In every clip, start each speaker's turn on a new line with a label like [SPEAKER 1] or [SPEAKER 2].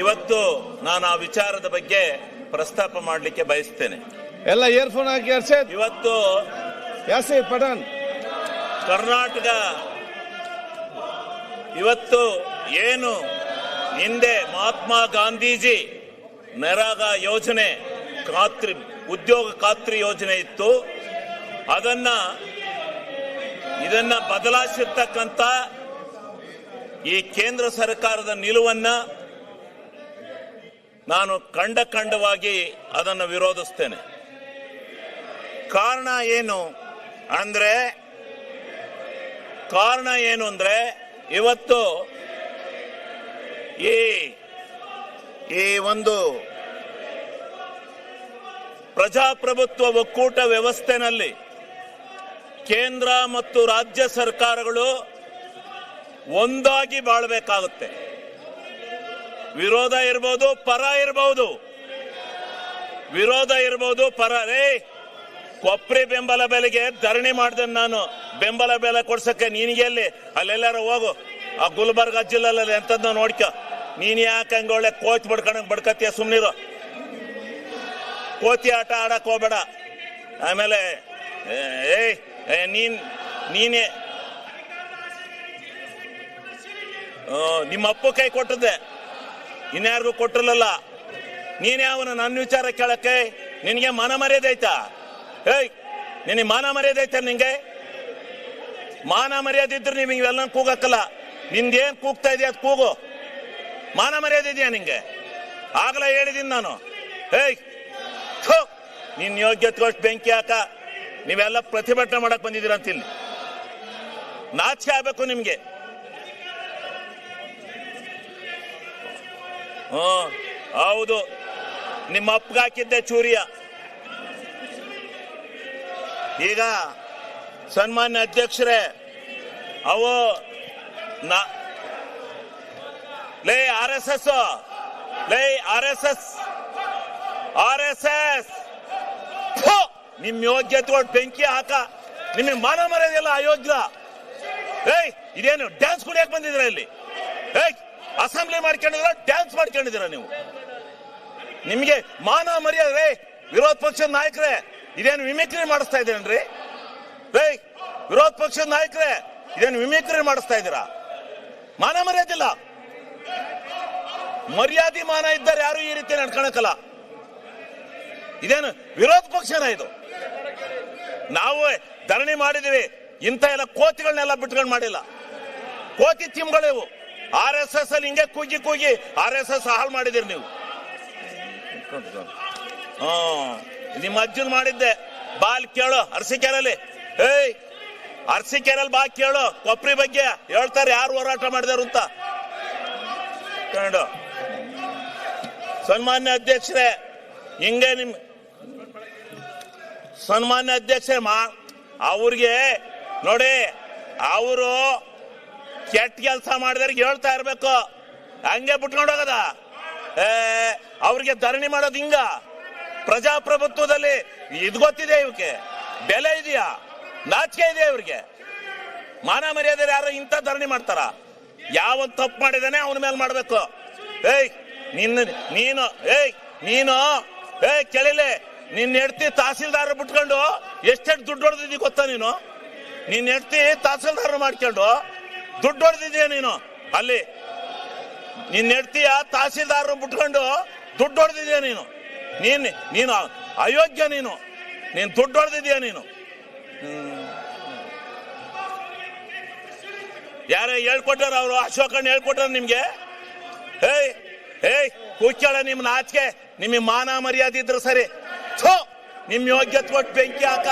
[SPEAKER 1] ಇವತ್ತು ನಾನು ಆ ವಿಚಾರದ ಬಗ್ಗೆ ಪ್ರಸ್ತಾಪ ಮಾಡಲಿಕ್ಕೆ ಬಯಸ್ತೇನೆ.
[SPEAKER 2] ಎಲ್ಲ ಇಯರ್ಫೋನ್ ಹಾಕಿ ಅರ್ಷದ್.
[SPEAKER 1] ಇವತ್ತು
[SPEAKER 2] ಯಾಸೀರ್ ಪಠಾಣ್
[SPEAKER 1] ಕರ್ನಾಟಕ ಇವತ್ತು ಏನು ಹಿಂದೆ ಮಹಾತ್ಮ ಗಾಂಧೀಜಿ ನರೇಗಾ ಯೋಜನೆ ಉದ್ಯೋಗ ಖಾತ್ರಿ ಯೋಜನೆ ಇತ್ತು, ಇದನ್ನ ಬದಲಾಯಿಸಿರ್ತಕ್ಕಂಥ ಈ ಕೇಂದ್ರ ಸರ್ಕಾರದ ನಿಲುವನ್ನ ನಾನು ಖಂಡವಾಗಿ ಅದನ್ನು ವಿರೋಧಿಸ್ತೇನೆ. ಕಾರಣ ಏನು ಅಂದ್ರೆ ಇವತ್ತು ಈ ಒಂದು ಪ್ರಜಾಪ್ರಭುತ್ವ ಒಕ್ಕೂಟ ವ್ಯವಸ್ಥೆನಲ್ಲಿ ಕೇಂದ್ರ ಮತ್ತು ರಾಜ್ಯ ಸರ್ಕಾರಗಳು ಒಂದಾಗಿ ಬಾಳಬೇಕಾಗುತ್ತೆ. ವಿರೋಧ ಇರಬಹುದು, ಪರ ಕೊಪ್ರಿ ಬೆಂಬಲ ಬೆಲೆಗೆ ಧರಣಿ ಮಾಡಿದೆ ನಾನು. ಬೆಂಬಲ ಬೆಲೆ ಕೊಡ್ಸಕ್ಕೆ ನಿನಗೆ ಎಲ್ಲಿ? ಅಲ್ಲೆಲ್ಲಾರು ಹೋಗು, ಆ ಗುಲ್ಬರ್ಗ ಜಿಲ್ಲೆಯಲ್ಲಿ ಎಂತದ್ನ ನೋಡ್ಕೊ. ನೀನ್ ಯಾಕೆ ಹಂಗ ಒಳ್ಳೆ ಕೋಚ್ ಬಡ್ಕತ್ತೀಯ? ಸುಮ್ನಿರು, ಕೋತಿ ಆಟ ಆಡಕ್ ಹೋಗ್ಬೇಡ. ಆಮೇಲೆ ನೀನೇ ನಿಮ್ಮ ಅಪ್ಪ ಕೈ ಕೊಟ್ಟದ್ದೆ, ಇನ್ಯಾರಿಗೂ ಕೊಟ್ಟಿರಲಿಲ್ಲ. ನೀನೇ ಅವನು ನನ್ನ ವಿಚಾರ ಕೇಳಕ್ಕೆ ನಿನಗೆ ಮಾನ ಮರ್ಯಾದೆ ಐತಾ? ನಿನಗೆ ಮಾನ ಮರ್ಯಾದೆ ಐತ? ನಿಂಗೆ ಮಾನ ಮರ್ಯಾದೆ ಇದ್ರೆ ನೀವು ಇವೆಲ್ಲ ಕೂಗಕ್ಕಲ್ಲ. ನಿಂದೇನ್ ಕೂಗ್ತಾ ಇದೆಯಾ ಅದು ಕೂಗು. ಮಾನ ಮರ್ಯಾದೆ ಇದೆಯಾ ನಿಂಗೆ? ಆಗಲೇ ಹೇಳಿದೀನಿ ನಾನು. ನಿನ್ ಯೋಗ್ಯತೆ ಬೆಂಕಿ ಹಾಕ. ನೀವೆಲ್ಲ ಪ್ರತಿಭಟನೆ ಮಾಡಕ್ ಬಂದಿದ್ದೀರ ಅಂತ ಇಲ್ಲಿ ನಾಚಿಕೆ ಆಗ್ಬೇಕು ನಿಮ್ಗೆ. ಹೌದು, ನಿಮ್ಮ ಅಪ್ಪಗೆ ಹಾಕಿದ್ದೆ ಚೂರಿಯ. ಈಗ ಸನ್ಮಾನ್ಯ ಅಧ್ಯಕ್ಷರೇ, ಅವು ಆರ್ ಎಸ್ ಎಸ್ ನಿಮ್ ಯೋಗ್ಯತೆ ಬೆಂಕಿ ಹಾಕ. ನಿಮಗೆ ಮಾನ ಮರ್ಯಾದೆಲ್ಲ ಅಯೋಗ್ಯ. ಇದೇನು ಡ್ಯಾನ್ಸ್ ಕುಡಿಯಕ್ ಬಂದಿದ್ರ ಇಲ್ಲಿ? ಅಸೆಂಬ್ಲಿ ಮಾಡ್ಕೊಂಡಿದ್ರ, ಡ್ಯಾನ್ಸ್ ಮಾಡ್ಕೊಂಡಿದ್ದೀರ ನೀವು? ನಿಮ್ಗೆ ಮಾನ ಮರ್ಯಾದೆ? ವಿರೋಧ ಪಕ್ಷದ ನಾಯಕರೇ, ಇದೇನು ಮಿಮಿಕ್ರಿ ಮಾಡಿಸ್ತಾ ಇದ್ದೀರೇನ್ರಿ? ವಿರೋಧ ಪಕ್ಷದ ನಾಯಕರೇ, ಇದೇನು ಮಿಮಿಕ್ರಿ ಮಾಡಿಸ್ತಾ ಇದ್ದೀರಾ? ಮಾನ ಮರ್ಯಾದಿಲ್ಲ. ಮರ್ಯಾದೆ ಮಾನ ಇದ್ದಾರೆ ಯಾರು ಈ ರೀತಿ ನಡ್ಕೊಳಕಲ್ಲ. ಇದೇನು ವಿರೋಧ ಪಕ್ಷನ ಇದು? ನಾವು ಧರಣಿ ಮಾಡಿದೀವಿ, ಇಂಥ ಎಲ್ಲ ಕೋತಿಗಳನ್ನೆಲ್ಲ ಬಿಟ್ಕೊಂಡು ಮಾಡಿಲ್ಲ. ಕೋತಿ ತಿಮ್ಗಳಿವು. ಆರ್ ಎಸ್ ಎಸ್ ಅಲ್ಲಿ ಹಿಂಗೆ ಕೂಗಿ ಆರ್ ಎಸ್ ಎಸ್ ಹಾಳು ಮಾಡಿದಿರಿ ನೀವು. ನಿಮ್ಮ ಅಜ್ಜನ್ ಮಾಡಿದ್ದೆ. ಬಾಲ್ ಕೇಳು ಅರಸೀಕೆರೆಯಲ್ಲಿ. ಅರಸೀಕೆರೆಯಲ್ಲಿ ಬಾ ಕೇಳು, ಕೊಪ್ರಿ ಬಗ್ಗೆ ಹೇಳ್ತಾರೆ ಯಾರು ಹೋರಾಟ ಮಾಡಿದಾರು ಅಂತ. ಸನ್ಮಾನ್ಯ ಅಧ್ಯಕ್ಷರೇ, ಹಿಂಗೆ ಸನ್ಮಾನ್ಯ ಅಧ್ಯಕ್ಷರೇ, ಅವ್ರಿಗೆ ನೋಡಿ, ಅವರು ಕೆಟ್ಟ ಕೆಲಸ ಮಾಡಿದವ್ರಿಗೆ ಹೇಳ್ತಾ ಇರ್ಬೇಕು, ಹಂಗೆ ಬಿಟ್ಕೊಂಡು ಹೋಗದ. ಅವ್ರಿಗೆ ಧರಣಿ ಮಾಡೋದು ಹಿಂಗ? ಪ್ರಜಾಪ್ರಭುತ್ವದಲ್ಲಿ ಇದು ಗೊತ್ತಿದೆ, ಇವಕ್ಕೆ ಬೆಲೆ ಇದೆಯಾ? ನಾಚಿಕೆ ಇದೆಯಾ ಇವ್ರಿಗೆ? ಮಾನ ಮರ್ಯಾದೆ ಯಾರು ಇಂಥ ಧರಣಿ ಮಾಡ್ತಾರ? ಯಾವ ತಪ್ಪು ಮಾಡಿದಾನೆ ಅವನ ಮೇಲೆ ಮಾಡ್ಬೇಕು. ನೀನು ಕೇಳಿಲೆ, ನಿನ್ನ ಹೆಂಡತಿ ತಹಸೀಲ್ದಾರ್ ಬಿಟ್ಕೊಂಡು ಎಷ್ಟೆಷ್ಟು ದುಡ್ಡು ಹೊಡೆದಿದ್ದೀ ಗೊತ್ತಾ ನೀನು? ನಿನ್ನ ಹೆಂಡತಿ ತಹಸೀಲ್ದಾರ್ ಮಾಡ್ಕೊಂಡು ದುಡ್ಡು ಹೊಡೆದಿದ್ದೀಯ ನೀನು. ಅಲ್ಲಿ ನಿನ್ನ ಹೆಂಡತಿಯ ತಹಸೀಲ್ದಾರ್ ಬಿಟ್ಕೊಂಡು ದುಡ್ಡು ಹೊಡೆದಿದ್ದೀಯ ನೀನು. ನೀನು ಅಯೋಗ್ಯ. ನೀನು ದುಡ್ಡು ಹೊಡೆದಿದ್ದೀಯ ನೀನು. ಯಾರೇ ಹೇಳ್ಕೊಟ್ಟಾರ? ಅವರು ಅಶೋಕಣ್ಣ ಹೇಳ್ಕೊಟ್ಟಾರ ನಿಮ್ಗೆ? ಕೂಚ್ಚಾಳ ನಿಮ್ ನಾಚಿಕೆ. ನಿಮಗೆ ಮಾನ ಮರ್ಯಾದೆ ಇದ್ರೆ ಸರಿ. ನಿಮ್ ಯೋಗ್ಯತೆ ಕೊಟ್ಟು ಬೆಂಕಿ ಹಾಕ.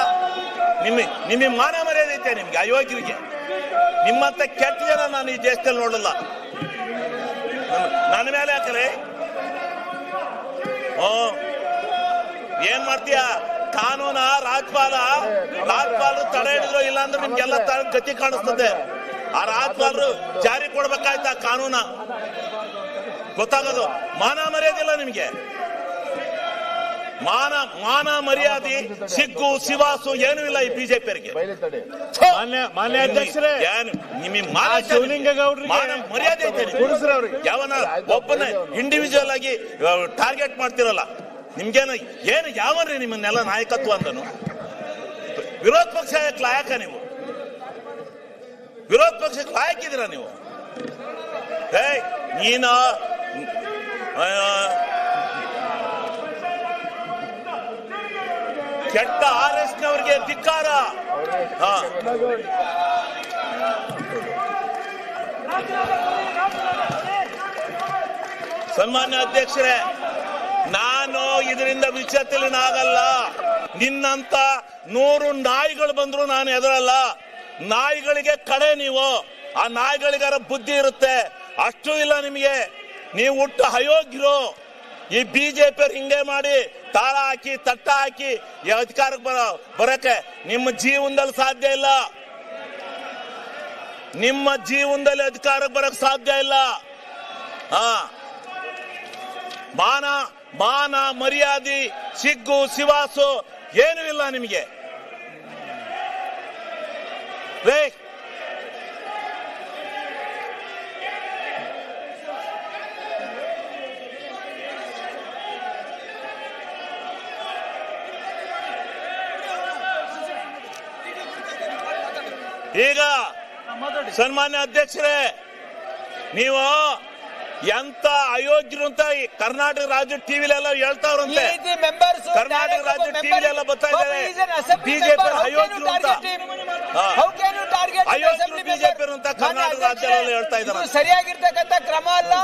[SPEAKER 1] ನಿಮಗೆ ಮಾನ ಮರ್ಯಾದೆ ಐತೆ ನಿಮ್ಗೆ? ಅಯೋಗ್ಯರಿಗೆ ನಿಮ್ಮಂತ ಕೆಟ್ಟ ಜನ ನಾನು ಈ ದೇಶದಲ್ಲಿ ನೋಡಲ್ಲ. ನನ್ನ ಮೇಲೆ ಹಾಕಲೇ ಏನ್ ಮಾಡ್ತೀಯ? ಕಾನೂನ ರಾಜ್ಪಾಲರು ತಡೆ ಹಿಡಿದ್ರು, ಇಲ್ಲಾಂದ್ರೆ ನಿಮ್ಗೆಲ್ಲ ಗತಿ ಕಾಣಿಸ್ತದೆ. ಆ ರಾಜ್ಪಾಲರು ಜಾರಿ ಕೊಡ್ಬೇಕಾಯ್ತ ಕಾನೂನ? ಗೊತ್ತಾಗೋದು ಮಾನ ಮರ್ಯಾದಿಲ್ಲ ನಿಮ್ಗೆ. ಮಾನ ಮರ್ಯಾದೆ ಸಿಗ್ಗು ಸಿವಾಸು ಏನೂ ಇಲ್ಲ ಈ ಬಿಜೆಪಿಯವರಿಗೆ.
[SPEAKER 2] ಮಾನ್ಯ ಅಧ್ಯಕ್ಷರೇ,
[SPEAKER 1] ನಿಮಗೆ ಮರ್ಯಾದೆ ಐತೆ? ಯಾವನ ಒಬ್ಬನ ಇಂಡಿವಿಜುವಲ್ ಆಗಿ ಟಾರ್ಗೆಟ್ ಮಾಡ್ತಿರಲ್ಲ. ನಿಮ್ಗೇನು ಏನು ಯಾವನ್ರಿ ನಿಮ್ಮನ್ನೆಲ್ಲ ನಾಯಕತ್ವ ಅಂದನು? ವಿರೋಧ ಪಕ್ಷ ಲಾಯಕ ನೀವು? ವಿರೋಧ ಪಕ್ಷಕ್ಕೆ ಲಾಯಕಿದ್ದೀರಾ ನೀವು? ನೀನ ಕೆಟ್ಟ RS ನವರಿಗೆ ಧಿಕ್ಕಾರ. ಸನ್ಮಾನ್ಯ ಅಧ್ಯಕ್ಷರೇ, ನಾನು ಇದರಿಂದ ವಿಚಲಿತನಾಗಲ್ಲ. ನಿನ್ನಂತ 100 ನಾಯಿಗಳು ಬಂದ್ರು ನಾನು ಎದುರಲ್ಲ. ನಾಯಿಗಳಿಗೆ ಕಡೆ ನೀವು. ಆ ನಾಯಿಗಳಿಗಾರ ಬುದ್ಧಿ ಇರುತ್ತೆ, ಅಷ್ಟು ಇಲ್ಲ ನಿಮಗೆ. ನೀವು ಹುಟ್ಟು ಅಯೋಗ್ಯರು. ಈ ಬಿಜೆಪಿ ಹಿಂಗೆ ಮಾಡಿ ತಾಳ ಹಾಕಿ ತಟ್ಟ ಹಾಕಿ ಈ ಅಧಿಕಾರಕ್ಕೆ ಬರಕ್ಕೆ ನಿಮ್ಮ ಜೀವನದಲ್ಲಿ ಸಾಧ್ಯ ಇಲ್ಲ. ನಿಮ್ಮ ಜೀವನದಲ್ಲಿ ಅಧಿಕಾರಕ್ಕೆ ಬರಕ್ ಸಾಧ್ಯ ಇಲ್ಲ. ಮಾನ ಮರ್ಯಾದೆ ಸಿಗ್ಗು ಸಿವಾಸು ಏನೂ ಇಲ್ಲ ನಿಮಗೆ. ಈಗ ಸನ್ಮಾನ್ಯ ಅಧ್ಯಕ್ಷರೇ, ನೀವು ಎಂತ ಅಯೋಗ್ಯರು ಅಂತ ಕರ್ನಾಟಕ ರಾಜ್ಯ ಟಿವಿಲೆಲ್ಲ ಹೇಳ್ತಾವ್ರಂತೆ. ಕರ್ನಾಟಕ ರಾಜ್ಯ ಟಿವಿಲೆಲ್ಲ ಬರ್ತಾ ಇದ್ದಾರೆ ಬಿಜೆಪಿ ಅಯೋಗ್ಯರು ಅಂತ. ಅಯೋಗ್ಯರು ಬಿಜೆಪಿ ಅಂತ ಕರ್ನಾಟಕ ರಾಜ್ಯದಲ್ಲಿ ಹೇಳ್ತಾ ಇದ್ದಾರೆ.
[SPEAKER 3] ಸರಿಯಾಗಿರ್ತಕ್ಕಂಥ ಕ್ರಮ ಅಲ್ಲ.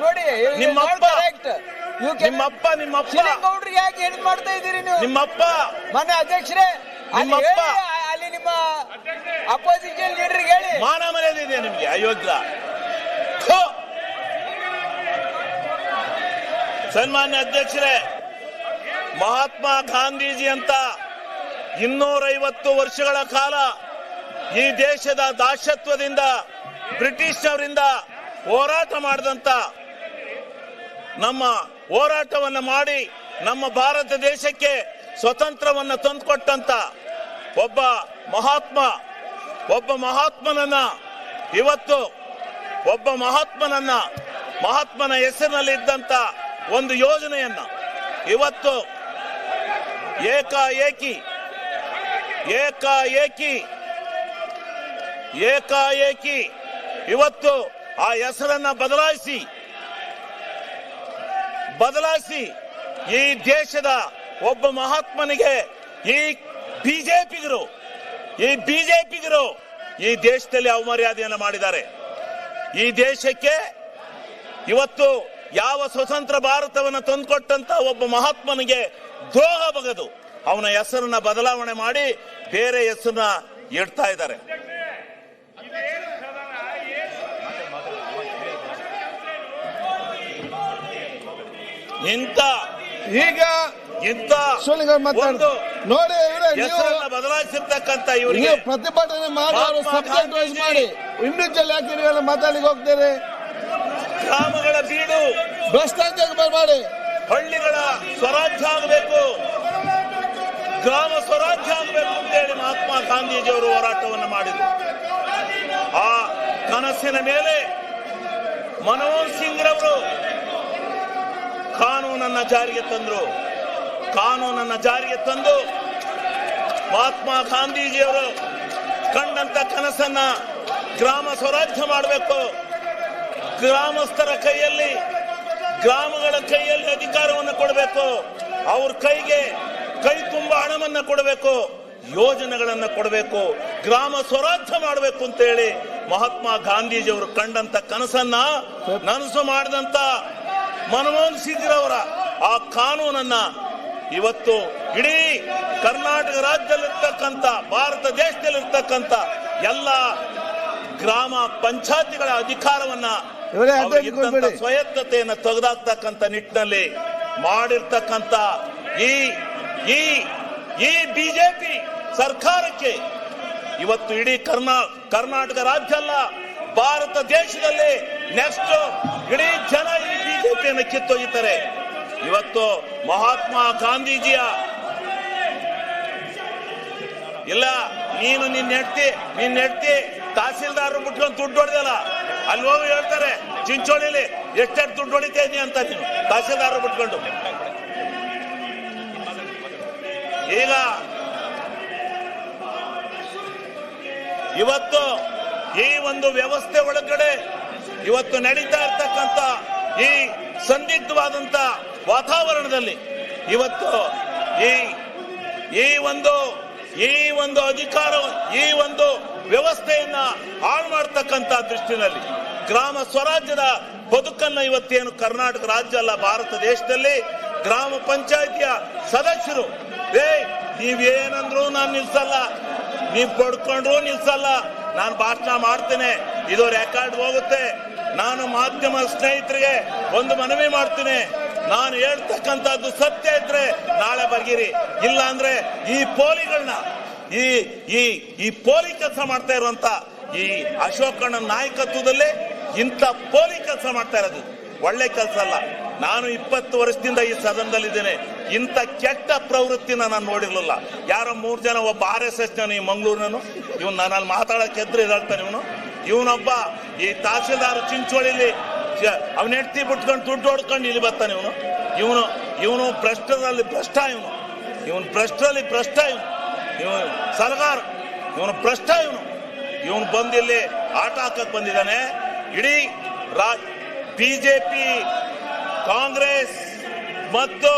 [SPEAKER 3] ನೋಡಿ
[SPEAKER 1] ನಿಮ್ಮಪ್ಪ
[SPEAKER 3] ಗೌಡ್ರಿಗೆ ಯಾಕೆ ಏನು ಮಾಡ್ತಾ ಇದ್ದೀರಿ ನೀವು?
[SPEAKER 1] ನಿಮ್ಮಪ್ಪ
[SPEAKER 3] ಮಾನ್ಯ ಅಧ್ಯಕ್ಷರೇ,
[SPEAKER 1] ನಿಮ್ಮಪ್ಪ
[SPEAKER 3] ಅಲ್ಲಿ ನಿಮ್ಮ ಅಪೋಸಿಷನ್ ಲೀಡರ್ಗೆ ಹೇಳಿ.
[SPEAKER 1] ಮಾನ ಮರ್ಯಾದೆ ಇದೆ ನಿಮ್ಗೆ? ಅಯೋಗ್ಯ. ಸನ್ಮಾನ್ಯ ಅಧ್ಯಕ್ಷರೇ, ಮಹಾತ್ಮ ಗಾಂಧೀಜಿ ಅಂತ 250 ವರ್ಷಗಳ ಕಾಲ ಈ ದೇಶದ ದಾಸ್ಯತ್ವದಿಂದ ಬ್ರಿಟಿಷ್ ಹೋರಾಟ ಮಾಡಿದಂತ, ನಮ್ಮ ಹೋರಾಟವನ್ನು ಮಾಡಿ ನಮ್ಮ ಭಾರತ ದೇಶಕ್ಕೆ ಸ್ವತಂತ್ರವನ್ನ ತಂದುಕೊಟ್ಟಂತ ಒಬ್ಬ ಮಹಾತ್ಮನನ್ನ ಇವತ್ತು ಮಹಾತ್ಮನ ಹೆಸರಿನಲ್ಲಿ ಇದ್ದಂತ ಒಂದು ಯೋಜನೆಯನ್ನ ಇವತ್ತು ಏಕಾಏಕಿ ಇವತ್ತು ಆ ಹೆಸರನ್ನ ಬದಲಾಯಿಸಿ ಈ ದೇಶದ ಒಬ್ಬ ಮಹಾತ್ಮನಿಗೆ ಈ ಬಿಜೆಪಿಗರು ಈ ದೇಶದಲ್ಲಿ ಅವಮರ್ಯಾದೆಯನ್ನು ಮಾಡಿದ್ದಾರೆ. ಈ ದೇಶಕ್ಕೆ ಇವತ್ತು ಯಾವ ಸ್ವತಂತ್ರ ಭಾರತವನ್ನು ತಂದುಕೊಟ್ಟಂತ ಒಬ್ಬ ಮಹಾತ್ಮನಿಗೆ ದ್ರೋಹ ಬಗೆದು ಅವನ ಹೆಸರನ್ನ ಬದಲಾವಣೆ ಮಾಡಿ ಬೇರೆ ಹೆಸರನ್ನ ಇಡ್ತಾ ಇದ್ದಾರೆ.
[SPEAKER 2] ನೋಡಿ
[SPEAKER 1] ಹೆಸರನ್ನ ಬದಲಾಯಿಸಿರ್ತಕ್ಕಂಥ ಇವರಿಗೆ
[SPEAKER 2] ಪ್ರತಿಭಟನೆ ಮಾಡಿ ಅವರು ಸಬ್ಜೆಕ್ಟ್ ವೈಸ್ ಮಾಡಿ ಇಂಡಿವಿಜುವಲ್ ಯಾಕೆ ನೀವೆಲ್ಲ ಮಾತಾಡ್ಲಿಕ್ಕೆ ಹೋಗ್ತೀರಿ?
[SPEAKER 1] ಗ್ರಾಮಗಳ ಬೀಡು
[SPEAKER 2] ಭ್ರಷ್ಟಾಚಾರ ಮಾಡಿ
[SPEAKER 1] ಹಳ್ಳಿಗಳ ಸ್ವರಾಜ್ಯ ಆಗಬೇಕು, ಗ್ರಾಮ ಸ್ವರಾಜ್ಯ ಆಗಬೇಕು ಅಂತೇಳಿ ಮಹಾತ್ಮ ಗಾಂಧೀಜಿಯವರು ಹೋರಾಟವನ್ನು ಮಾಡಿದರು. ಆ ಕನಸಿನ ಮೇಲೆ ಮನಮೋಹನ್ ಸಿಂಗ್ ರವರು ಕಾನೂನನ್ನ ಜಾರಿಗೆ ತಂದು ಮಹಾತ್ಮ ಗಾಂಧೀಜಿಯವರು ಕಂಡಂತ ಕನಸನ್ನ ಗ್ರಾಮ ಸ್ವರಾಜ್ಯ ಮಾಡಬೇಕು, ಗ್ರಾಮಸ್ಥರ ಕೈಯಲ್ಲಿ ಗ್ರಾಮಗಳ ಕೈಯಲ್ಲಿ ಅಧಿಕಾರವನ್ನು ಕೊಡಬೇಕು, ಅವ್ರ ಕೈ ತುಂಬ ಹಣವನ್ನ ಕೊಡಬೇಕು, ಯೋಜನೆಗಳನ್ನ ಕೊಡಬೇಕು, ಗ್ರಾಮ ಸ್ವರಾಜ್ಯ ಮಾಡಬೇಕು ಅಂತ ಹೇಳಿ ಮಹಾತ್ಮ ಗಾಂಧೀಜಿಯವರು ಕಂಡಂತ ಕನಸನ್ನ ನನಸು ಮಾಡಿದಂತ ಮನಮೋಹನ್ ಸಿಂಗ್ ರವರ ಆ ಕಾನೂನನ್ನ ಇವತ್ತು ಇಡೀ ಕರ್ನಾಟಕ ರಾಜ್ಯದಲ್ಲಿರ್ತಕ್ಕಂಥ ಭಾರತ ದೇಶದಲ್ಲಿರ್ತಕ್ಕಂಥ ಎಲ್ಲ ಗ್ರಾಮ ಪಂಚಾಯತಿಗಳ ಅಧಿಕಾರವನ್ನ ಸ್ವಾಯತ್ತತೆಯನ್ನು ತೆಗೆದಾಕ್ತಕ್ಕಂಥ ನಿಟ್ಟಿನಲ್ಲಿ ಮಾಡಿರ್ತಕ್ಕಂಥ ಈ ಬಿಜೆಪಿ ಸರ್ಕಾರಕ್ಕೆ ಇವತ್ತು ಇಡೀ ಕರ್ನಾಟಕ ರಾಜ್ಯ ಅಲ್ಲ ಭಾರತ ದೇಶದಲ್ಲಿ ನೆಕ್ಸ್ಟ್ ಇಡೀ ಜನ ಈ ಬಿಜೆಪಿಯನ್ನು ಕಿತ್ತೊಯ್ಯುತ್ತಾರೆ. ಇವತ್ತು ಮಹಾತ್ಮ ಗಾಂಧೀಜಿಯ ಇಲ್ಲ, ನೀನು ನಿನ್ನ ಹೆಂಡತಿ ತಹಸೀಲ್ದಾರ್ ಬಿಟ್ಕೊಂಡು ದುಡ್ಡು ಹೊಡೆದಲ್ಲ, ಅಲ್ಲಿ ಹೋಗಿ ಹೇಳ್ತಾರೆ ಚಿಂಚೋಳಿಲಿ ಎಷ್ಟೆಷ್ಟು ದುಡ್ಡು ಹೊಡಿತಾ ಇದೀನಿ ಅಂತ ನೀನು ತಹಸೀಲ್ದಾರ್ ಬಿಟ್ಕೊಂಡು. ಈಗ ಇವತ್ತು ಈ ಒಂದು ವ್ಯವಸ್ಥೆ ಒಳಗಡೆ ಇವತ್ತು ನಡೀತಾ ಇರ್ತಕ್ಕಂಥ ಈ ಸಂದಿಗ್ಧವಾದಂತ ವಾತಾವರಣದಲ್ಲಿ ಇವತ್ತು ಈ ಒಂದು ಅಧಿಕಾರ, ಈ ಒಂದು ವ್ಯವಸ್ಥೆಯನ್ನ ಹಾಳು ಮಾಡತಕ್ಕಂತ ದೃಷ್ಟಿನಲ್ಲಿ ಗ್ರಾಮ ಸ್ವರಾಜ್ಯದ ಬದುಕನ್ನ ಇವತ್ತೇನು ಕರ್ನಾಟಕ ರಾಜ್ಯ ಅಲ್ಲ, ಭಾರತ ದೇಶದಲ್ಲಿ ಗ್ರಾಮ ಪಂಚಾಯಿತಿಯ ಸದಸ್ಯರು ನೀವೇನಂದ್ರು ನಾನು ನಿಲ್ಸಲ್ಲ, ನೀವ್ ಪಡ್ಕೊಂಡ್ರು ನಿಲ್ಸಲ್ಲ, ನಾನು ಭಾಷಣ ಮಾಡ್ತೇನೆ, ಇದು ರೆಕಾರ್ಡ್ ಹೋಗುತ್ತೆ. ನಾನು ಮಾಧ್ಯಮ ಸ್ನೇಹಿತರಿಗೆ ಒಂದು ಮನವಿ ಮಾಡ್ತೀನಿ, ನಾನು ಹೇಳ್ತಕ್ಕಂಥದ್ದು ಸತ್ಯ ಇದ್ರೆ ನಾಳೆ ಬಗೆರಿ, ಇಲ್ಲ ಅಂದ್ರೆ ಈ ಪೋಲಿಗಳನ್ನ ಈ ಪೋಲಿ ಕೆಲಸ ಮಾಡ್ತಾ ಇರುವಂತ ಈ ಅಶೋಕಣ್ಣ ನಾಯಕತ್ವದಲ್ಲಿ ಇಂಥ ಪೋಲಿ ಕೆಲಸ ಮಾಡ್ತಾ ಇರೋದು ಒಳ್ಳೆ ಕೆಲಸ ಅಲ್ಲ. ನಾನು 20 ವರ್ಷದಿಂದ ಈ ಸದನದಲ್ಲಿದ್ದೇನೆ, ಇಂಥ ಕೆಟ್ಟ ಪ್ರವೃತ್ತಿನ ನಾನು ನೋಡಿರ್ಲಿಲ್ಲ. ಯಾರೋ 3 ಜನ, ಒಬ್ಬ RSS ಈ ಮಂಗಳೂರಿನನು, ಇವನು ನನ್ನಲ್ಲಿ ಮಾತಾಡಕ್ಕೆ ಎದ್ರು ಇದಾಳ್ತಾನೆ ಇವನೊಬ್ಬ ಈ ತಹಸೀಲ್ದಾರ್ ಚಿಂಚೋಳಿಲಿ ಅವನ ಹೆಂಡತಿ ಬಿಟ್ಕೊಂಡು ದುಡ್ಡು ಹೊಡ್ಕೊಂಡು ಇಲ್ಲಿ ಬರ್ತಾನೆ ಇವನು ಭ್ರಷ್ಟರಲ್ಲಿ ಭ್ರಷ್ಟ, ಇವನು ಭ್ರಷ್ಟರಲ್ಲಿ ಭ್ರಷ್ಟ, ಇವನು ಸಲಗಾರ, ಇವನು ಭ್ರಷ್ಟ, ಇವನು ಬಂದಿಲ್ಲಿ ಆಟ ಹಾಕಕ್ ಬಂದಿದ್ದಾನೆ. ಇಡೀ ಬಿಜೆಪಿ, ಕಾಂಗ್ರೆಸ್ ಮತ್ತು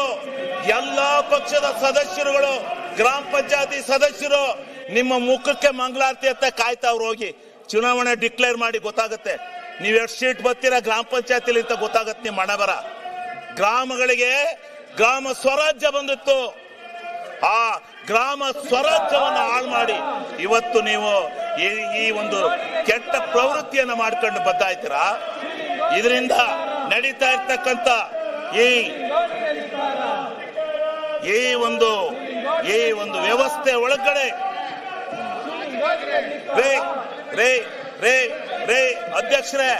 [SPEAKER 1] ಎಲ್ಲಾ ಪಕ್ಷದ ಸದಸ್ಯರುಗಳು, ಗ್ರಾಮ ಪಂಚಾಯತಿ ಸದಸ್ಯರು ನಿಮ್ಮ ಮುಖಕ್ಕೆ ಮಂಗಳಾರತಿ ಅಂತ ಕಾಯ್ತಾವ್ರು. ಹೋಗಿ ಚುನಾವಣೆ ಡಿಕ್ಲೇರ್ ಮಾಡಿ ಗೊತ್ತಾಗುತ್ತೆ ನೀವ್ ಎಷ್ಟು ಸೀಟ್ ಬರ್ತೀರಾ ಗ್ರಾಮ ಪಂಚಾಯತಿಲಿ ಅಂತ ಗೊತ್ತಾಗತ್ತೆ. ನಿಮ್ಮ ಹಣ ಬರ ಗ್ರಾಮಗಳಿಗೆ ಗ್ರಾಮ ಸ್ವರಾಜ್ಯ ಬಂದಿತ್ತು, ಆ ಗ್ರಾಮ ಸ್ವರಾಜ್ಯವನ್ನ ಹಾಳು ಮಾಡಿ ಇವತ್ತು ನೀವು ಈ ಒಂದು ಕೆಟ್ಟ ಪ್ರವೃತ್ತಿಯನ್ನ ಮಾಡ್ಕೊಂಡು ಬದ್ದಾಯ್ತೀರಾ. ಇದರಿಂದ ನಡೀತಾ ಇರ್ತಕ್ಕಂಥ ಈ ಒಂದು ವ್ಯವಸ್ಥೆ ಒಳಗಡೆ ರೇ ಅಧ್ಯಕ್ಷರೇ,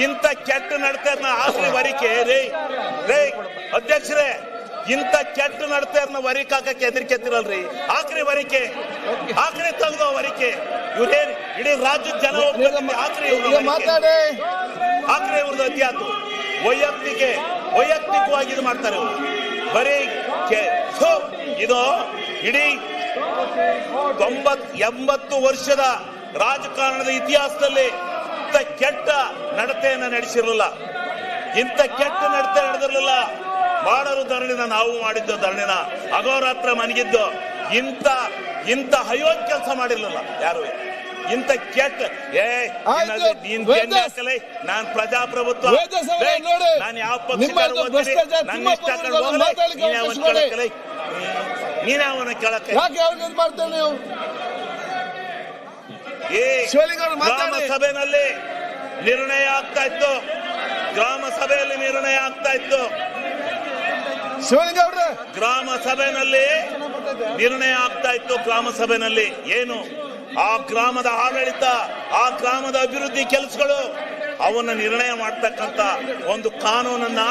[SPEAKER 1] ಇಂಥ ಕೆಟ್ಟ ನಡತೆಯನ್ನ ಆಕ್ರಿ ವರಿಕೆ ಅಧ್ಯಕ್ಷರೇ, ಇಂಥ ಕೆಟ್ಟ ನಡತೆಯನ್ನ ವರಿಕೆ ಹಾಕಕ್ಕೆ ಹೆದರಿಕೆತ್ತಿರಲ್ರಿ. ಆಕ್ರಿ ವರಿಕೆ, ಆಕ್ರಿ ತೆಗೆದು ವರಿಕೆ. ಇವ್ರೇನ್ ಇಡೀ ರಾಜ್ಯದ ಜನ ಆಕ್ರಿ ಇವ್ರದ್ದು ಅತಿಯಾತು. ವೈಯಕ್ತಿಕವಾಗಿ ಇದು ಮಾಡ್ತಾರೆ ಇವರು. ಬರೀ ಇದು ಇಡೀ 80 ವರ್ಷದ ರಾಜಕಾರಣದ ಇತಿಹಾಸದಲ್ಲಿ ಇಂಥ ಕೆಟ್ಟ ನಡತೆಯನ್ನ ನಡೆಸಿರಲಿಲ್ಲ, ಇಂಥ ಕೆಟ್ಟ ನಡತೆ ನಡೆದಿರಲಿಲ್ಲ. ಮಾಡಲು ಧರಣಿನ ನಾವು ಮಾಡಿದ್ದು, ಧರಣಿನ ಅಗೋರಾತ್ರ ಮನಗಿದ್ದು, ಇಂಥ ಅಯೋಗ್ಯ ಕೆಲಸ ಮಾಡಿರ್ಲಿಲ್ಲ ಯಾರು. ಇಂಥ ಕೆಟ್ಟ ನಾನ್ ಪ್ರಜಾಪ್ರಭುತ್ವ, ನಾನು ಯಾವ ನೀನಾವನ್ನ ಕೇಳಕ್ಕೆ ಗ್ರಾಮ ಸಭೆಯಲ್ಲಿ ನಿರ್ಣಯ ಆಗ್ತಾ ಇತ್ತು, ಗ್ರಾಮ ಸಭೆಯಲ್ಲಿ ನಿರ್ಣಯ ಆಗ್ತಾ ಇತ್ತು, ಗ್ರಾಮ ಸಭೆಯಲ್ಲಿ ನಿರ್ಣಯ ಆಗ್ತಾ ಇತ್ತು. ಗ್ರಾಮ ಸಭೆಯಲ್ಲಿ ಏನು ಆ ಗ್ರಾಮದ ಆಡಳಿತ, ಆ ಗ್ರಾಮದ ಅಭಿವೃದ್ಧಿ ಕೆಲಸಗಳು, ಅವನ್ನ ನಿರ್ಣಯ ಮಾಡ್ತಕ್ಕಂತ ಒಂದು ಕಾನೂನನ್ನ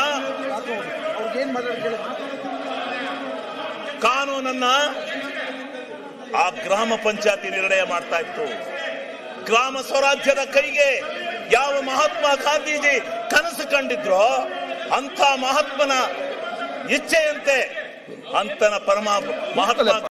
[SPEAKER 1] ಆ ಗ್ರಾಮ ಪಂಚಾಯತಿ ನಿರ್ಣಯ ಮಾಡ್ತಾ ಇತ್ತು. ಗ್ರಾಮ ಸ್ವರಾಜ್ಯದ ಕೈಗೆ ಯಾವ ಮಹಾತ್ಮ ಗಾಂಧೀಜಿ ಕನಸು ಕಂಡಿದ್ರೋ ಅಂತ ಮಹಾತ್ಮನ ಇಚ್ಛೆಯಂತೆ ಅಂತನ ಮಹಾತ್ಮ